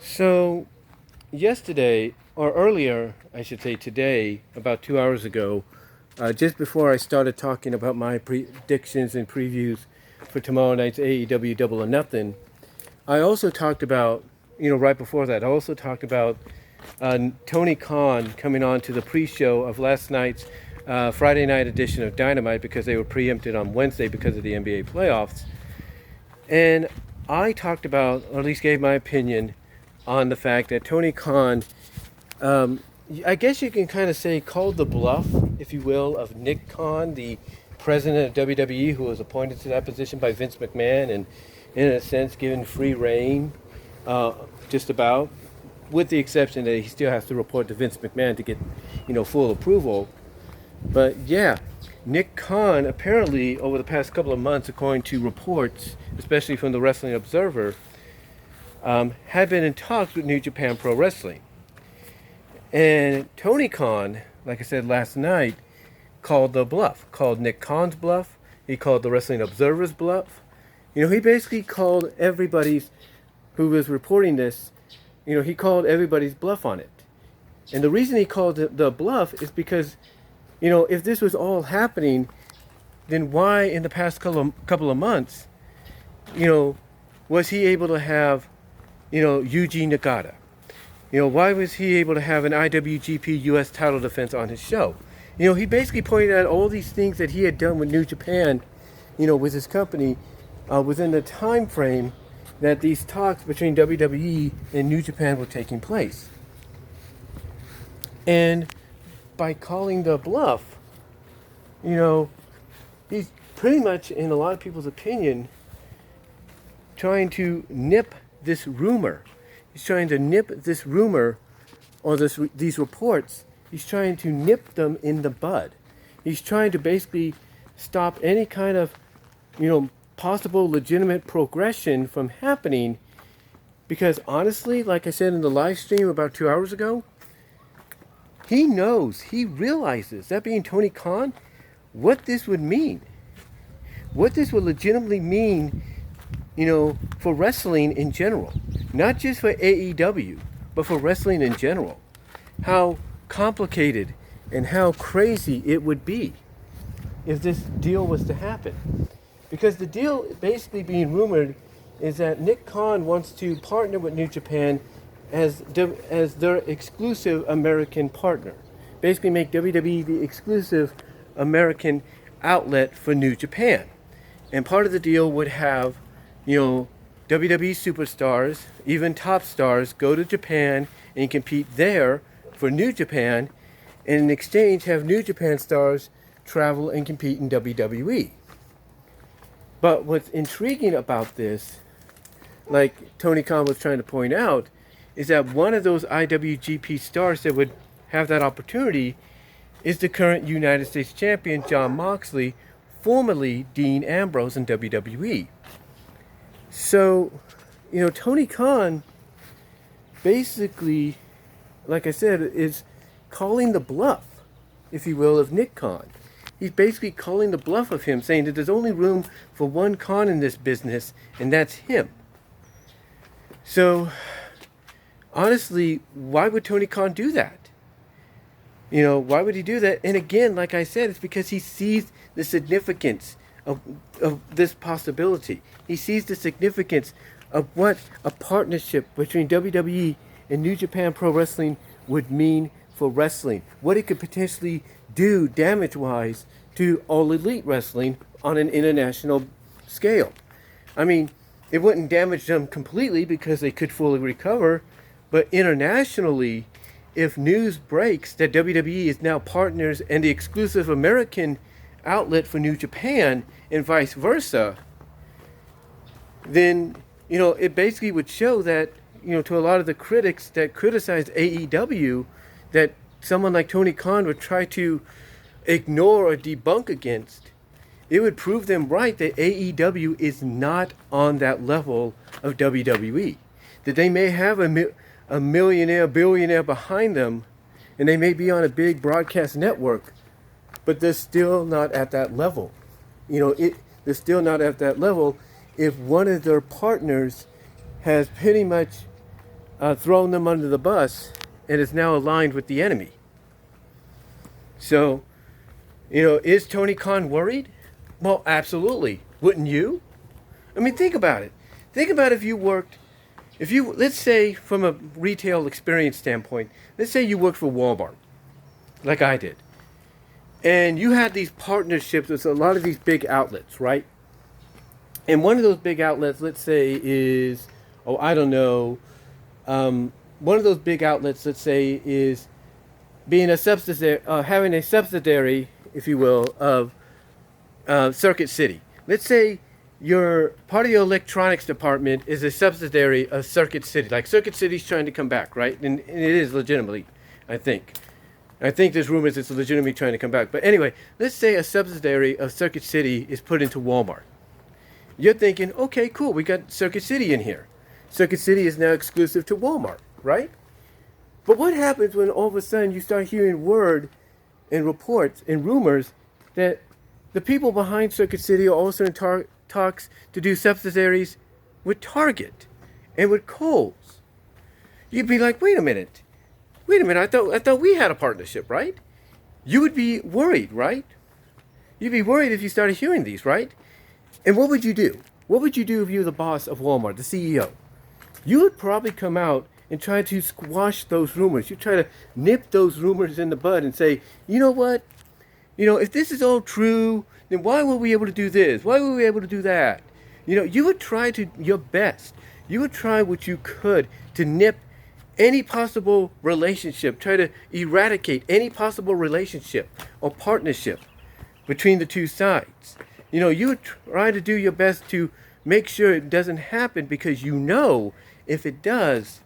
So, yesterday, or earlier, I should say today, about 2 hours ago, just before I started talking about my predictions and previews for tomorrow night's AEW Double or Nothing, I also talked about, right before that, I also talked about Tony Khan coming on to the pre-show of last night's Friday night edition of Dynamite because they were preempted on Wednesday because of the NBA playoffs. And I talked about, or at least gave my opinion on the fact that Tony Khan, I guess you can kind of say, called the bluff, if you will, of Nick Khan, the president of WWE, who was appointed to that position by Vince McMahon, and in a sense given free reign, just about, with the exception that he still has to report to Vince McMahon to get, full approval. But yeah, Nick Khan apparently over the past couple of months, according to reports, especially from the Wrestling Observer, had been in talks with New Japan Pro Wrestling. And Tony Khan, like I said last night, called the bluff, called Nick Khan's bluff. He called the Wrestling Observer's bluff. He basically called everybody's, who was reporting this, he called everybody's bluff on it. And the reason he called it the bluff is because, if this was all happening, then why in the past couple of months, was he able to have, Yuji Nagata? Why was he able to have an IWGP US title defense on his show? He basically pointed out all these things that he had done with New Japan, with his company, within the time frame that these talks between WWE and New Japan were taking place. And by calling the bluff, he's pretty much, in a lot of people's opinion, trying to nip this rumor. He's trying to nip this rumor or these reports. He's trying to nip them in the bud. He's trying to basically stop any kind of, possible legitimate progression from happening. Because honestly, like I said in the live stream about 2 hours ago, he knows, he realizes, that being Tony Khan, what this would mean. What this would legitimately mean, for wrestling in general. Not just for AEW, but for wrestling in general. How complicated and how crazy it would be if this deal was to happen. Because the deal basically being rumored is that Nick Khan wants to partner with New Japan as their exclusive American partner. Basically make WWE the exclusive American outlet for New Japan. And part of the deal would have, WWE superstars, even top stars, go to Japan and compete there for New Japan, and in exchange have New Japan stars travel and compete in WWE. But what's intriguing about this, like Tony Khan was trying to point out, is that one of those IWGP stars that would have that opportunity is the current United States champion, Jon Moxley, formerly Dean Ambrose in WWE. So, Tony Khan basically, like I said, is calling the bluff, if you will, of Nick Khan. He's basically calling the bluff of him, saying that there's only room for one Khan in this business, and that's him. So, honestly, why would Tony Khan do that? Why would he do that? And again, like I said, it's because he sees the significance of this possibility. He sees the significance of what a partnership between WWE and New Japan Pro Wrestling would mean for wrestling. What it could potentially do damage-wise to All Elite Wrestling on an international scale. I mean, it wouldn't damage them completely because they could fully recover, but internationally, if news breaks that WWE is now partners and the exclusive American outlet for New Japan and vice versa, then, it basically would show that, to a lot of the critics that criticize AEW, that someone like Tony Khan would try to ignore or debunk against, it would prove them right that AEW is not on that level of WWE. That they may have a millionaire, billionaire behind them, and they may be on a big broadcast network, but they're still not at that level. They're still not at that level if one of their partners has pretty much thrown them under the bus and is now aligned with the enemy. So, is Tony Khan worried? Well, absolutely. Wouldn't you? I mean, think about it. Think about if you, let's say from a retail experience standpoint, let's say you worked for Walmart, like I did. And you had these partnerships with a lot of these big outlets, right? And one of those big outlets, let's say, is, one of those big outlets, let's say, is being a subsidiary, having a subsidiary, if you will, of Circuit City. Let's say part of your electronics department is a subsidiary of Circuit City. Like Circuit City's trying to come back, right? And it is legitimately, I think. There's rumors it's legitimately trying to come back. But anyway, let's say a subsidiary of Circuit City is put into Walmart. You're thinking, okay, cool, we got Circuit City in here. Circuit City is now exclusive to Walmart, right? But what happens when all of a sudden you start hearing word and reports and rumors that the people behind Circuit City are also in talks to do subsidiaries with Target and with Kohl's? You'd be like, wait a minute, I thought we had a partnership, right? You would be worried, right? You'd be worried if you started hearing these, right? And what would you do? What would you do if you were the boss of Walmart, the CEO? You would probably come out and try to squash those rumors. You try to nip those rumors in the bud and say, you know what? If this is all true, then why were we able to do this? Why were we able to do that? You would try your best. You would try what you could to nip any possible relationship, try to eradicate any possible relationship or partnership between the two sides. You would try to do your best to make sure it doesn't happen, because if it does,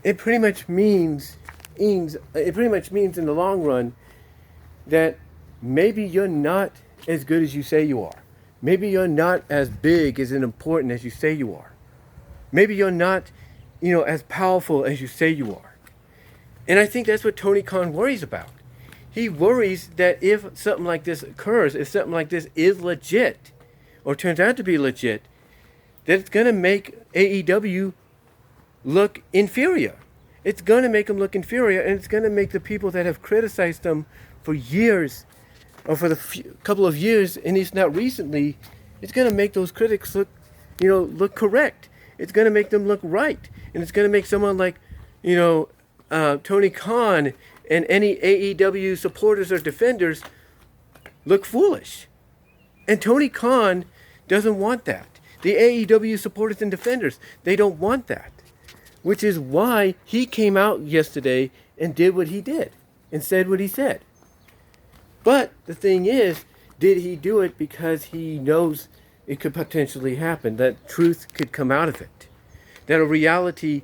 it pretty much means in the long run that maybe you're not as good as you say you are. Maybe you're not as big as important as you say you are. Maybe you're not, as powerful as you say you are. And I think that's what Tony Khan worries about. He worries that if something like this occurs, if something like this is legit, or turns out to be legit, that it's going to make AEW look inferior. It's going to make them look inferior, and it's going to make the people that have criticized them for years, or for the couple of years, and it's not recently, it's going to make those critics look correct. It's going to make them look right. And it's going to make someone like, Tony Khan and any AEW supporters or defenders look foolish. And Tony Khan doesn't want that. The AEW supporters and defenders, they don't want that. Which is why he came out yesterday and did what he did and said what he said. But the thing is, did he do it because he knows it could potentially happen, that truth could come out of it? That a reality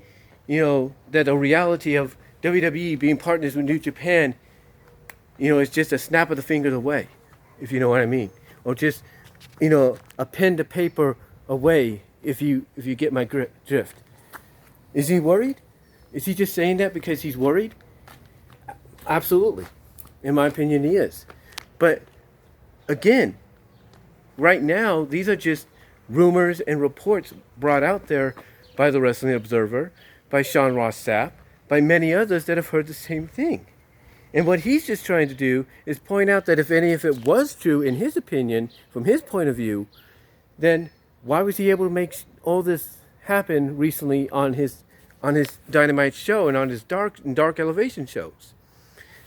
of WWE being partners with New Japan, is just a snap of the fingers away, if you know what I mean. Or just, a pen to paper away, if you get my drift. Is he worried? Is he just saying that because he's worried? Absolutely. In my opinion, he is. But again, right now, these are just rumors and reports brought out there by the Wrestling Observer, by Sean Ross Sapp, by many others that have heard the same thing. And what he's just trying to do is point out that if any of it was true, in his opinion, from his point of view, then why was he able to make all this happen recently on his Dynamite show and on his Dark Elevation shows?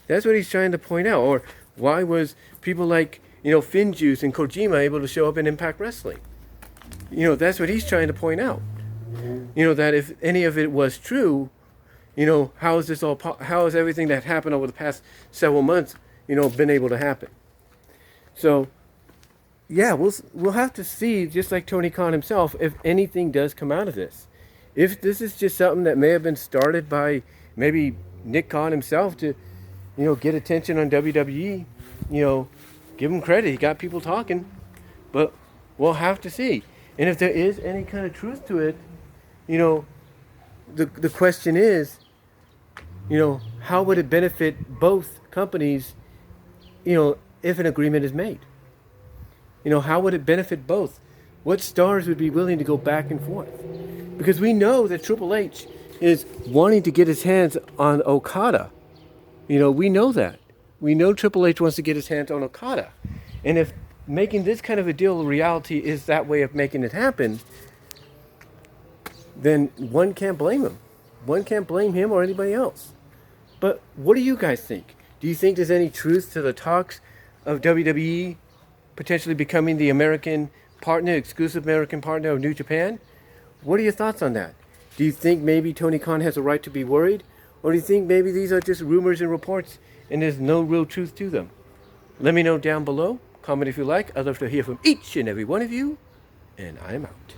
That's what he's trying to point out. Or why was people like, Finjuice and Kojima able to show up in Impact Wrestling? That's what he's trying to point out. That if any of it was true, how is everything that happened over the past several months, been able to happen? So, yeah, we'll have to see, just like Tony Khan himself, if anything does come out of this. If this is just something that may have been started by maybe Nick Khan himself to, get attention on WWE, give him credit. He got people talking, but we'll have to see. And if there is any kind of truth to it, the question is, how would it benefit both companies, if an agreement is made? How would it benefit both? What stars would be willing to go back and forth? Because we know that Triple H is wanting to get his hands on Okada. You know, we know that. We know Triple H wants to get his hands on Okada. And if making this kind of a deal a reality is that way of making it happen, then one can't blame him. One can't blame him or anybody else. But what do you guys think? Do you think there's any truth to the talks of WWE potentially becoming the American partner, exclusive American partner of New Japan? What are your thoughts on that? Do you think maybe Tony Khan has a right to be worried? Or do you think maybe these are just rumors and reports and there's no real truth to them? Let me know down below. Comment if you like. I'd love to hear from each and every one of you. And I'm out.